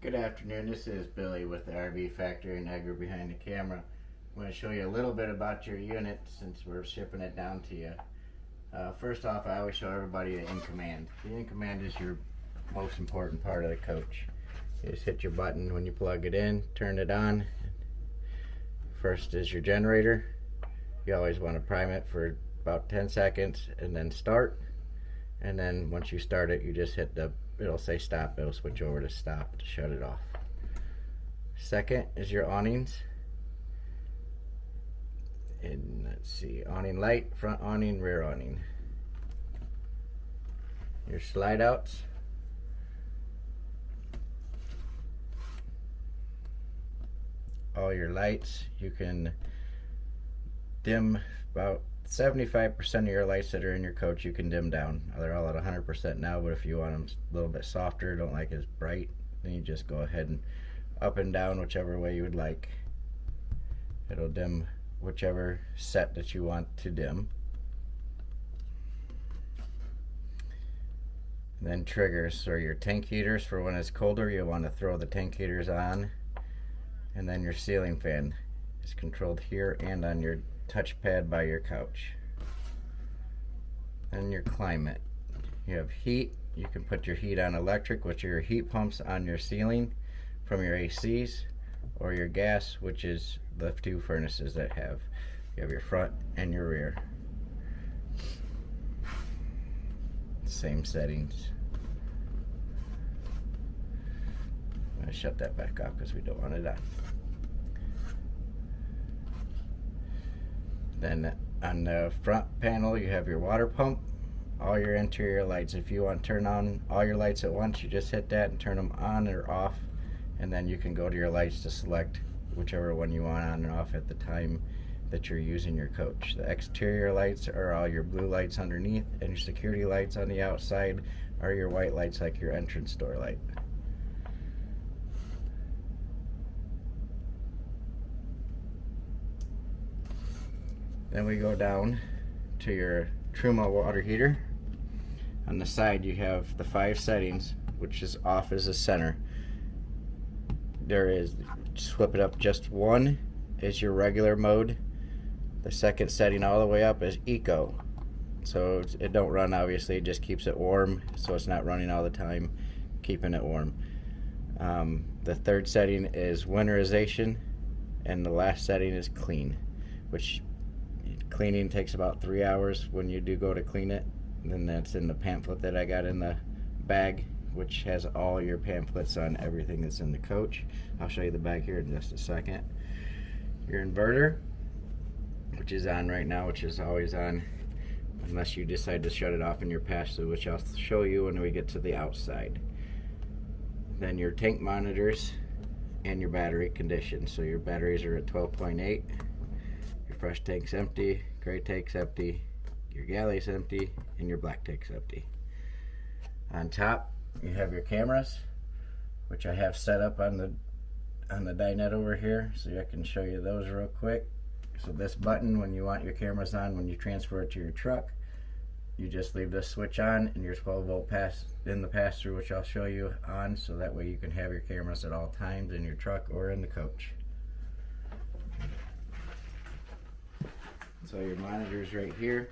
Good afternoon, this is Billy with the RV Factory and Niagara behind the camera. I'm going to show you a little bit about your unit since we're shipping it down to you. First off, I always show everybody the in command. The in command is your most important part of the coach. You just hit your button when you plug it in, turn it on. First is your generator. You always want to prime it for about 10 seconds and then start. And then once you start it, you just hit it'll say stop, it'll switch over to stop to shut it off. Second is your awnings. And let's see, awning light, front awning, rear awning. Your slide outs. All your lights, you can dim about 75% of your lights that are in your coach you can dim down. They're all at 100% now, but if you want them a little bit softer, don't like as bright, then you just go ahead and up and down whichever way you would like. It'll dim whichever set that you want to dim. And then triggers, or your tank heaters. For when it's colder, you'll want to throw the tank heaters on. And then your ceiling fan is controlled here and on your touchpad by your couch. And your climate, you have heat. You can put your heat on electric, which are your heat pumps on your ceiling from your ACs, or your gas, which is the two furnaces that you have your front and your rear. Same settings. I'm going to shut that back off because we don't want it on. Then on the front panel you have your water pump, all your interior lights. If you want to turn on all your lights at once, you just hit that and turn them on or off, and then you can go to your lights to select whichever one you want on and off at the time that you're using your coach. The exterior lights are all your blue lights underneath, and your security lights on the outside are your white lights like your entrance door light. Then we go down to your Truma water heater. On the side you have the 5 settings, which is off as a center. Just flip it up, just one is your regular mode. The second setting all the way up is eco. So it don't run, obviously, it just keeps it warm, so it's not running all the time, keeping it warm. The third setting is winterization, and the last setting is clean, which cleaning takes about 3 hours when you do go to clean it. And then that's in the pamphlet that I got in the bag, which has all your pamphlets on everything that's in the coach. I'll show you the bag here in just a second. Your inverter, which is on right now, which is always on unless you decide to shut it off in your pass-through, which I'll show you when we get to the outside. Then your tank monitors and your battery condition. So your batteries are at 12.8. Your fresh tank's empty, gray tank's empty, your galley's empty, and your black tank's empty. On top you have your cameras, which I have set up on the dinette over here, so I can show you those real quick. So this button, when you want your cameras on, when you transfer it to your truck, you just leave this switch on and your 12-volt pass-through, which I'll show you, on, so that way you can have your cameras at all times in your truck or in the coach. So your monitor's right here.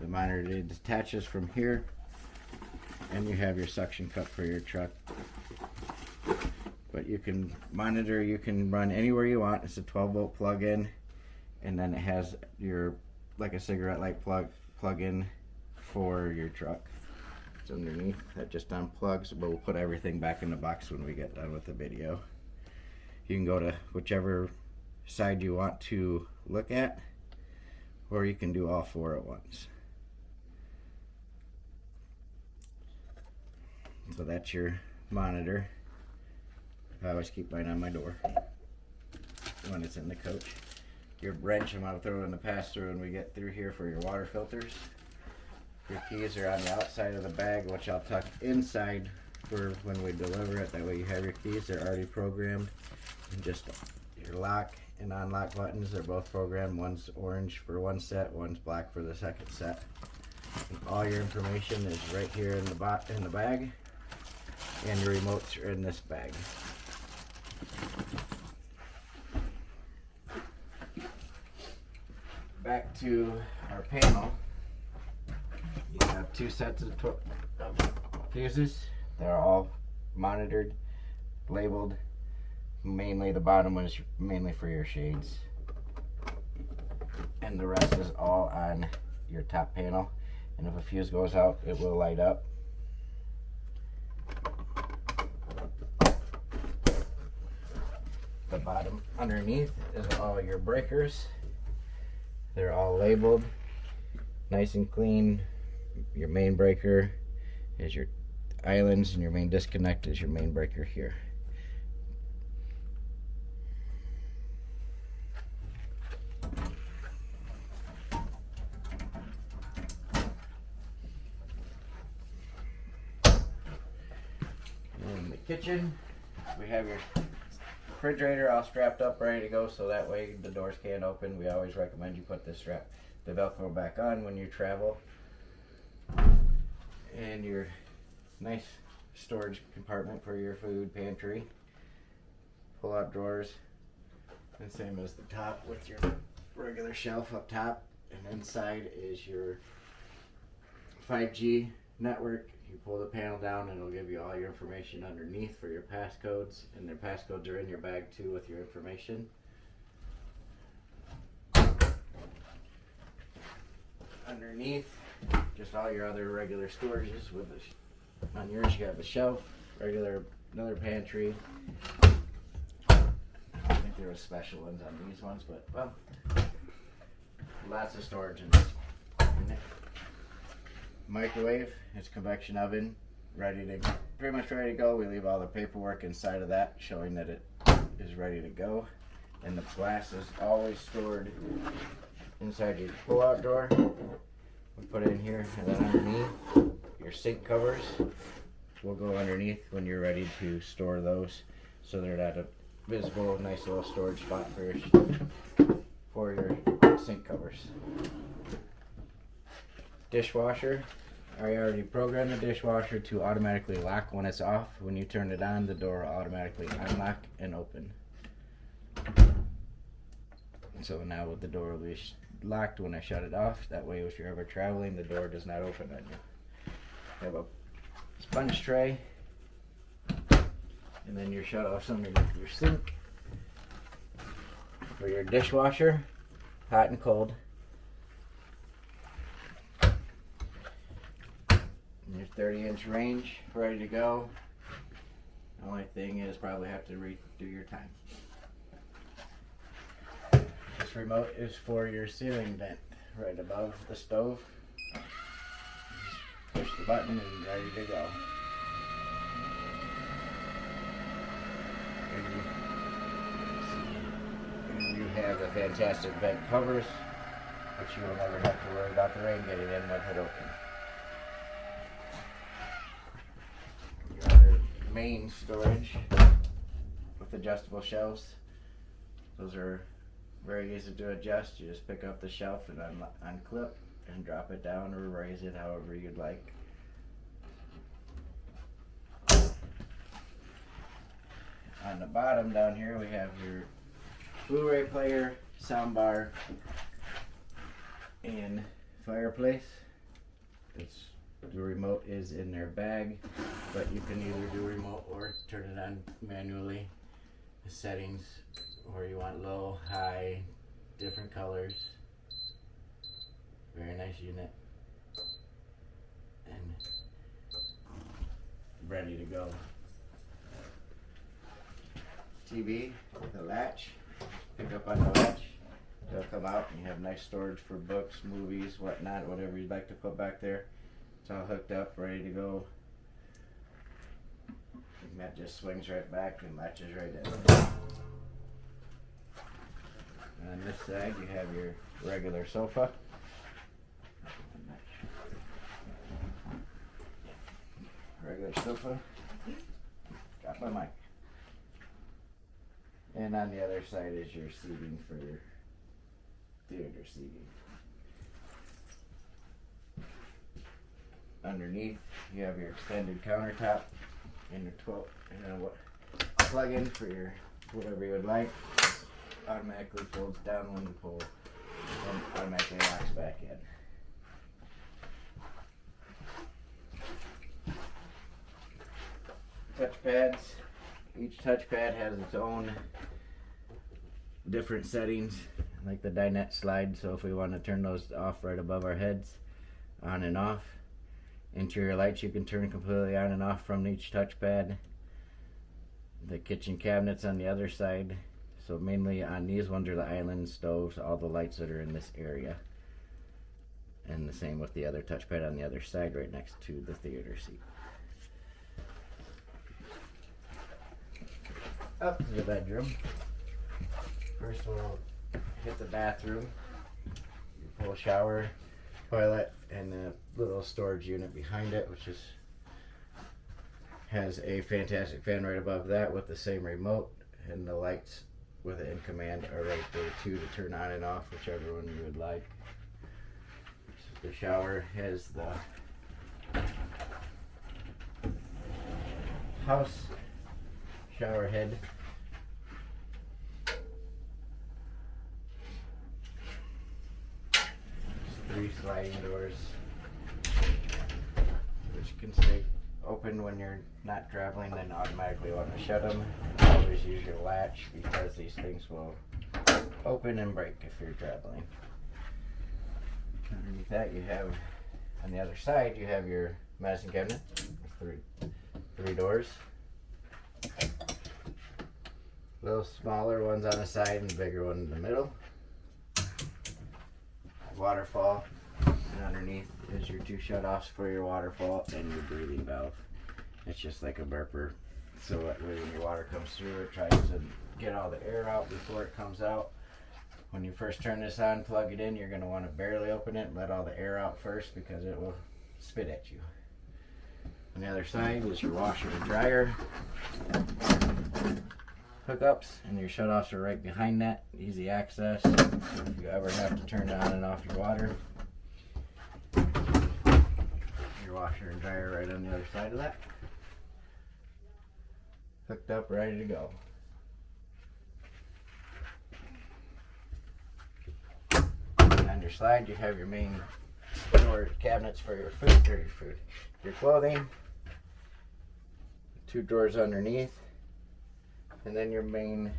The monitor detaches from here, and you have your suction cup for your truck. But you can monitor, you can run anywhere you want. It's a 12-volt plug-in, and then it has your, like a cigarette light plug-in for your truck. It's underneath. That just unplugs, but we'll put everything back in the box when we get done with the video. You can go to whichever side you want to look at, or you can do all 4 at once. So that's your monitor. I always keep mine on my door when it's in the coach. Your wrench I'm going to throw in the pass-through when we get through here for your water filters. Your keys are on the outside of the bag, which I'll tuck inside for when we deliver it. That way you have your keys, they're already programmed. And just your lock and unlock buttons, they're both programmed. One's orange for one set, one's black for the second set. And all your information is right here in the bag. And the remotes are in this bag. Back to our panel. You have two sets of fuses. They're all monitored, labeled. Mainly the bottom one is mainly for your shades. And the rest is all on your top panel. And if a fuse goes out, it will light up. The bottom underneath is all your breakers. They're all labeled, nice and clean. Your main breaker is your islands, and your main disconnect is your main breaker here. In the kitchen, we have your refrigerator all strapped up, ready to go, so that way the doors can't open. We always recommend you put the Velcro back on when you travel. And your nice storage compartment for your food pantry. Pull out drawers, and same as the top with your regular shelf up top. And inside is your 5G network. You pull the panel down and it'll give you all your information underneath for your passcodes, and their passcodes are in your bag too with your information. Underneath, just all your other regular storages. On yours you have a shelf, another pantry. I don't think there were special ones on these ones, but well, lots of storage in it. Microwave, it's convection oven, pretty much ready to go. We leave all the paperwork inside of that, showing that it is ready to go. And the glass is always stored inside your pull-out drawer. We put it in here, and then underneath, your sink covers will go underneath when you're ready to store those, so they're at a visible, nice little storage spot for your sink covers. Dishwasher. I already programmed the dishwasher to automatically lock when it's off. When you turn it on, the door will automatically unlock and open. So now the door will be locked when I shut it off. That way, if you're ever traveling, the door does not open on you. You have a sponge tray, and then your shut-offs underneath your sink. For your dishwasher, hot and cold. Your 30-inch range, ready to go. The only thing is probably have to redo your time. This remote is for your ceiling vent, right above the stove. Just push the button and ready to go. And you have the fantastic vent covers, which you will never have to worry about the rain getting in with it open. Your other main storage with adjustable shelves. Those are very easy to adjust. You just pick up the shelf and unclip and drop it down or raise it however you'd like. On the bottom down here we have your Blu-ray player, soundbar, and fireplace. The remote is in their bag, but you can either do remote or turn it on manually. The settings, or you want low, high, different colors. Very nice unit. And ready to go. TV with a latch. Pick up on the latch. They'll come out and you have nice storage for books, movies, whatnot, whatever you'd like to put back there. It's all hooked up, ready to go. And that just swings right back and latches right in. And on this side you have your regular sofa. Regular sofa. Got my mic. And on the other side is your seating for your theater seating. Underneath you have your extended countertop and your 12, what plug in for your whatever you would like. Automatically folds down when you pull, and automatically locks back in. Touchpads. Each touchpad has its own different settings, like the dinette slide. So if we want to turn those off right above our heads, on and off. Interior lights you can turn completely on and off from each touchpad. The kitchen cabinets on the other side. So mainly on these ones are the island stoves, all the lights that are in this area. And the same with the other touchpad on the other side right next to the theater seat. Up to the bedroom. First we'll hit the bathroom. Full shower, toilet, and a little storage unit behind it, which has a fantastic fan right above that with the same remote, and the lights with it in command are right there too to turn on and off, whichever one you would like. The shower has the house shower head. Three sliding doors, which can stay open when you're not traveling, then automatically want to shut them. Always use your latch because these things will open and break if you're traveling. Underneath that you have, on the other side, you have your medicine cabinet with three doors. Little smaller ones on the side and the bigger one in the middle. Waterfall, and underneath is your two shutoffs for your waterfall and your breathing valve. It's just like a burper, so that way when your water comes through, it tries to get all the air out before it comes out. When you first turn this on, plug it in, you're going to want to barely open it and let all the air out first because it will spit at you. On the other side is your washer and dryer hookups, and your shutoffs are right behind that. Easy access. So if you ever have to turn on and off your water, your washer and dryer right on the other side of that. Hooked up, ready to go. On your slide, you have your main storage cabinets for your your clothing. Two drawers underneath. And then your main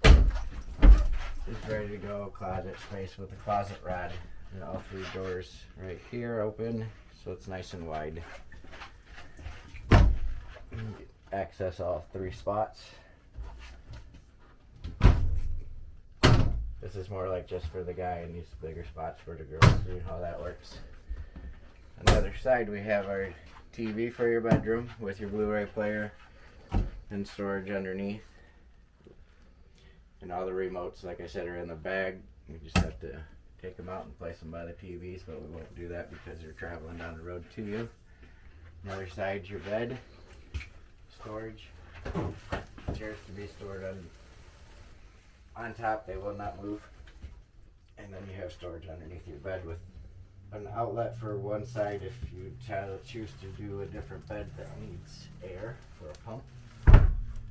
is ready to go closet space with a closet rod. And all three doors right here open, so it's nice and wide. Access all three spots. This is more like just for the guy, and these bigger spots for the girls. You know how that works. On the other side, we have our TV for your bedroom with your Blu-ray player and storage underneath. And all the remotes, like I said, are in the bag. You just have to take them out and place them by the TVs, but we won't do that because they're traveling down the road to you. On the other side's your bed, storage. Chairs to be stored on top, they will not move. And then you have storage underneath your bed with an outlet for one side if you choose to do a different bed that needs air for a pump.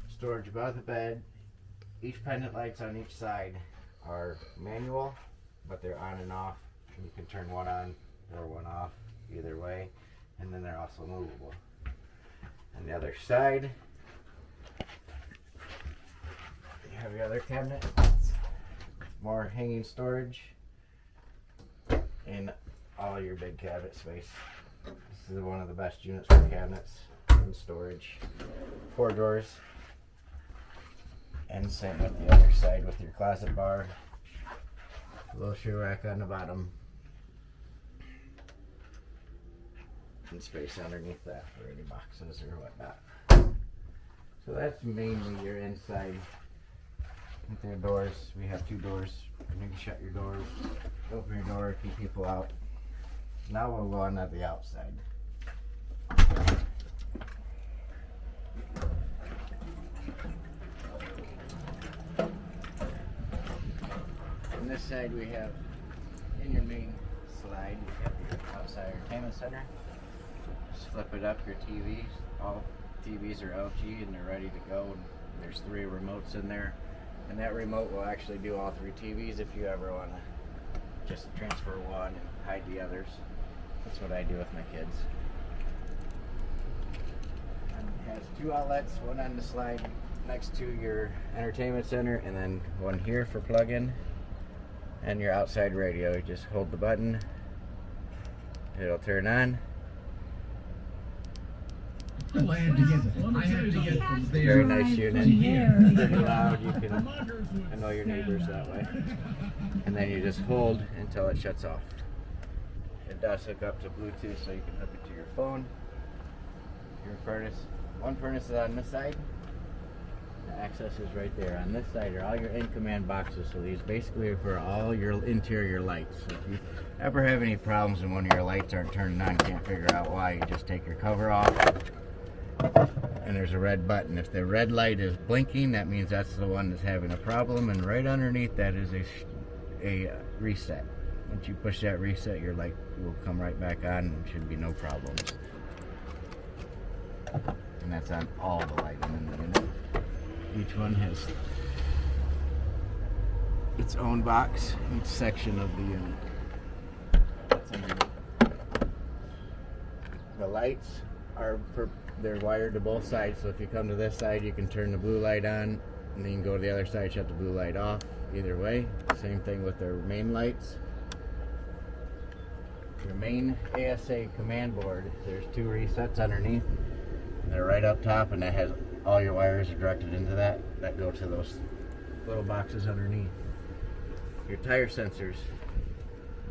Storage above the bed. Each pendant lights on each side are manual, but they're on and off. You can turn one on or one off either way, and then they're also movable. On the other side, you have your other cabinet, more hanging storage, and all your big cabinet space. This is one of the best units for cabinets and storage. 4 drawers. And same with the other side with your closet bar. A little shoe rack on the bottom. And space underneath that for any boxes or whatnot. So that's mainly your inside. With their doors, we have 2 doors. You can shut your doors, open your door, keep people out. Now we'll go on to the outside. On this side we have, in your main slide, you have your outside entertainment center. Just flip it up, your TVs, all TVs are LG and they're ready to go. There's 3 remotes in there, and that remote will actually do all 3 TVs if you ever want to just transfer one and hide the others. That's what I do with my kids. And it has 2 outlets, one on the slide next to your entertainment center, and then one here for plug-in, and your outside radio. You just hold the button, it'll turn on. I have to get from there. Very nice unit, pretty loud. You can annoy your neighbors that way. And then you just hold until it shuts off. It does hook up to Bluetooth, so you can hook it to your phone. Your furnace, one furnace is on this side. The access is right there. On this side are all your in-command boxes. So these basically are for all your interior lights. So if you ever have any problems and one of your lights aren't turning on, can't figure out why, you just take your cover off, and there's a red button. If the red light is blinking, that means that's the one that's having a problem, and right underneath that is a reset. Once you push that reset, your light will come right back on and should be no problems. And that's on all the lighting in the unit. Each one has its own box, each section of the unit. That's underneath. The lights are they're wired to both sides, so if you come to this side, you can turn the blue light on, and then you can go to the other side, shut the blue light off. Either way, same thing with their main lights. Your main ASA command board, there's 2 resets underneath. And they're right up top, and that has all your wires are directed into that go to those little boxes underneath. Your tire sensors,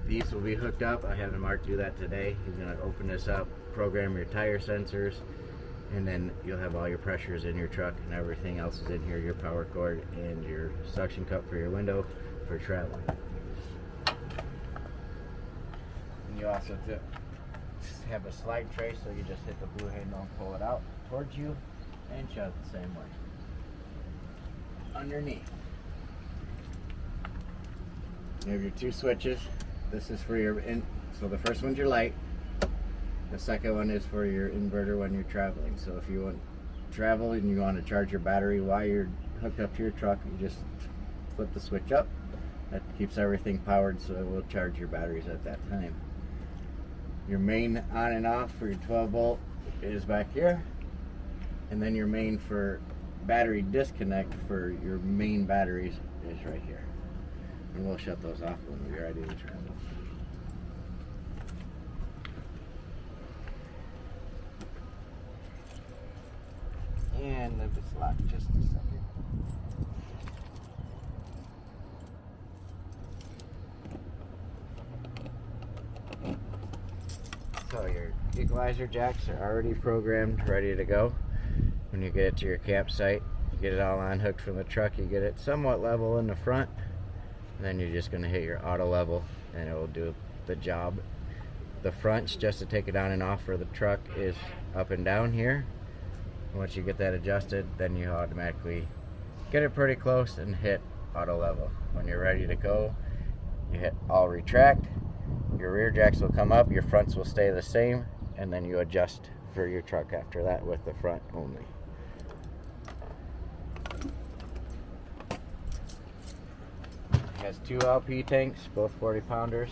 these will be hooked up. I had Mark do that today. He's going to open this up, program your tire sensors, and then you'll have all your pressures in your truck, and everything else is in here, your power cord and your suction cup for your window for traveling. And you also have a slide tray, so you just hit the blue handle and pull it out towards you and shut it the same way. Underneath, you have your 2 switches. This is for your so the first one's your light. The second one is for your inverter when you're traveling. So if you want to travel and you want to charge your battery while you're hooked up to your truck, you just flip the switch up. That keeps everything powered, so it will charge your batteries at that time. Your main on and off for your 12 volt is back here, and then your main for battery disconnect for your main batteries is right here. And we'll shut those off when we're ready to travel. And if it's locked, just a second. So your equalizer jacks are already programmed, ready to go. When you get it to your campsite, you get it all unhooked from the truck, you get it somewhat level in the front, and then you're just going to hit your auto level and it will do the job. The fronts, just to take it on and off for the truck, is up and down here. Once you get that adjusted, then you automatically get it pretty close and hit auto level. When you're ready to go, you hit all retract. Your rear jacks will come up, your fronts will stay the same, and then you adjust for your truck after that with the front only. It has 2 LP tanks, both 40 pounders,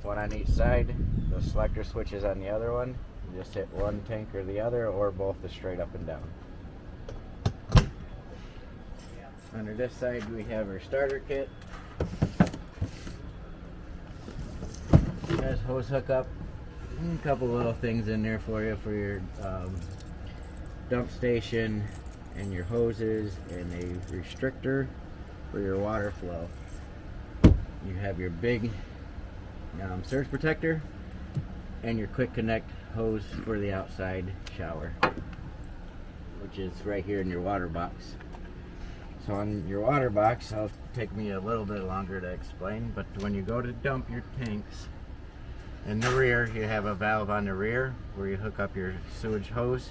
one on each side. The selector switch is on the other one. You just hit one tank or the other, or both is straight up and down. Under this side we have our starter kit. It has hose hookup, and a couple little things in there for you for your dump station and your hoses, and a restrictor for your water flow. You have your big surge protector and your quick connect hose for the outside shower, which is right here in your water box. So on your water box, it'll take me a little bit longer to explain, but when you go to dump your tanks, in the rear you have a valve on the rear where you hook up your sewage hose.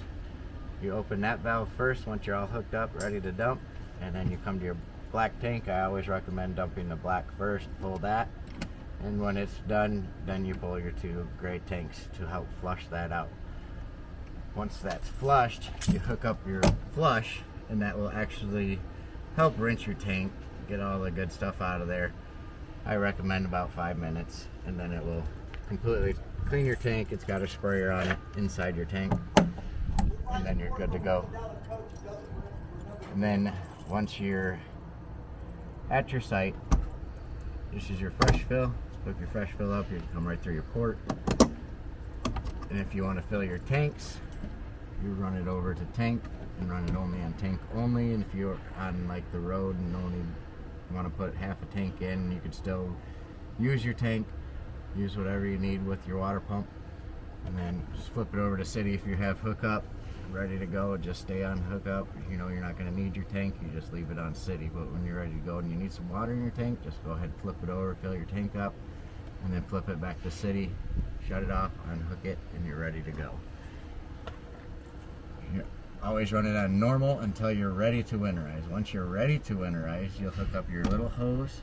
You open that valve first once you're all hooked up, ready to dump, and then you come to your black tank. I always recommend dumping the black first, pull that, and when it's done, then you pull your 2 gray tanks to help flush that out. Once that's flushed, you hook up your flush, and that will actually help rinse your tank, get all the good stuff out of there. I recommend about 5 minutes, and then it will completely clean your tank. It's got a sprayer on it inside your tank, and then you're good to go. And then once you're at your site, this is your fresh fill. Hook your fresh fill up, you can come right through your port. And if you want to fill your tanks, you run it over to tank and run it only on tank only. And if you're on like the road and only want to put half a tank in, you could still use your tank, use whatever you need with your water pump, and then just flip it over to city. If you have hookup ready to go, just stay on hookup. You know you're not going to need your tank, you just leave it on city. But when you're ready to go and you need some water in your tank, just go ahead and flip it over, fill your tank up, and then flip it back to city, shut it off, unhook it, and you're ready to go. You always run it on normal until you're ready to winterize. Once you're ready to winterize, you'll hook up your little hose,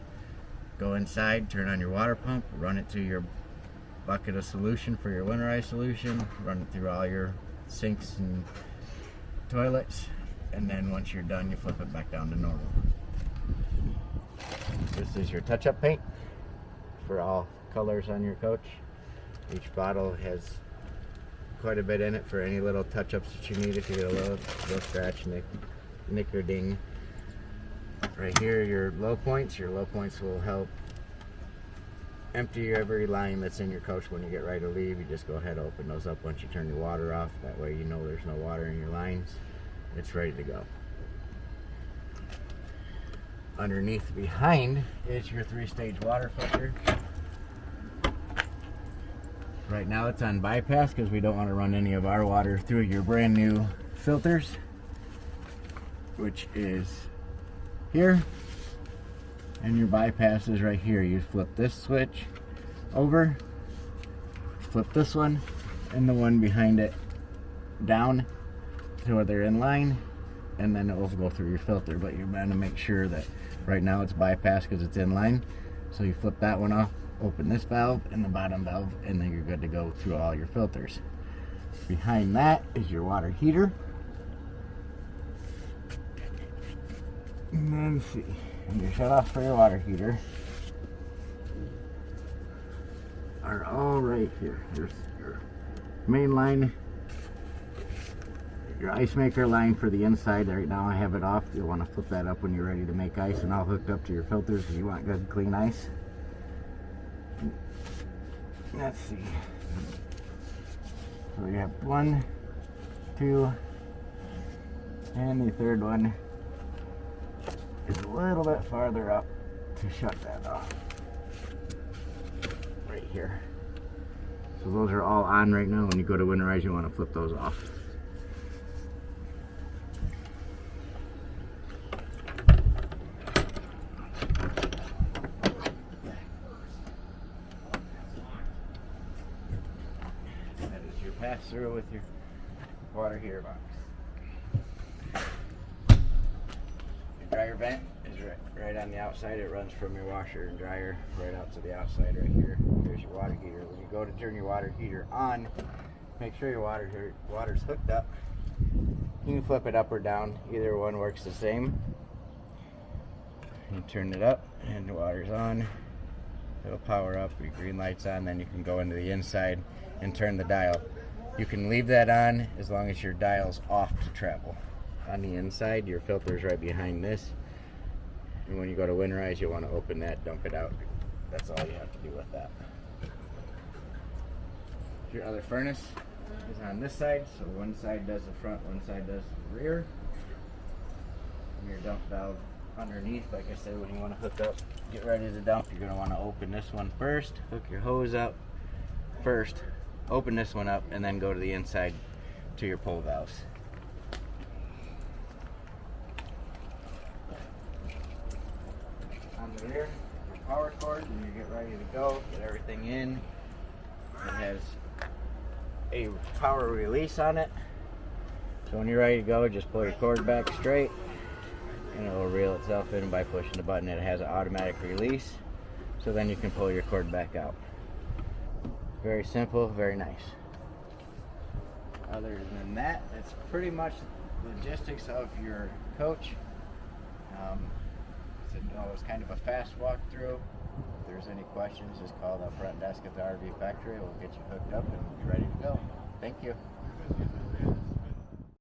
go inside, turn on your water pump, run it to your bucket of solution for your winterized solution, run it through all your sinks and toilets, and then once you're done, you flip it back down to normal. This is your touch-up paint for all colors on your coach. Each bottle has quite a bit in it for any little touch-ups that you need. If you get a little scratch, nick or ding. Right here, your low points. Your low points will help empty every line that's in your coach. When you get ready to leave, you just go ahead and open those up once you turn your water off. That way you know there's no water in your lines. It's ready to go. Underneath behind is your 3-stage water filter. Right now it's on bypass because we don't want to run any of our water through your brand new filters, which is here. And your bypass is right here. You flip this switch over, flip this one, and the one behind it down to where they're in line, and then it will go through your filter. But you're going to make sure that right now it's bypass because it's in line. So you flip that one off, open this valve and the bottom valve, and then you're good to go through all your filters. Behind that is your water heater. And then let's see. And your shutoffs for your water heater are all right here. There's your main line, your ice maker line for the inside. Right now I have it off. You'll want to flip that up when you're ready to make ice, and all hooked up to your filters if you want good clean ice. Let's see. So you have 1, 2, and the third one is a little bit farther up to shut that off. Right here. So those are all on right now. When you go to winterize, you want to flip those off. That is your pass through with your water heater box. Dryer vent is right on the outside. It runs from your washer and dryer right out to the outside right here. Here's your water heater. When you go to turn your water heater on, make sure your water's hooked up. You can flip it up or down. Either one works the same. You turn it up and the water's on. It'll power up, your green light's on, then you can go into the inside and turn the dial. You can leave that on as long as your dial's off to travel. On the inside, your filter's right behind this, and when you go to winterize, you want to open that, dump it out. That's all you have to do with that. Your other furnace is on this side, so one side does the front, one side does the rear. And your dump valve underneath, like I said, when you want to hook up, get ready to dump, you're going to want to open this one first, hook your hose up first, open this one up, and then go to the inside to your pull valves. On the rear, your power cord, and you get ready to go, get everything in. It has a power release on it, so when you're ready to go, just pull your cord back straight and it will reel itself in by pushing the button. It has an automatic release, so then you can pull your cord back out. Very simple, very nice. Other than that, that's pretty much logistics of your coach. So, it was kind of a fast walkthrough. If there's any questions, just call the front desk at the RV factory. We'll get you hooked up and be ready to go. Thank you.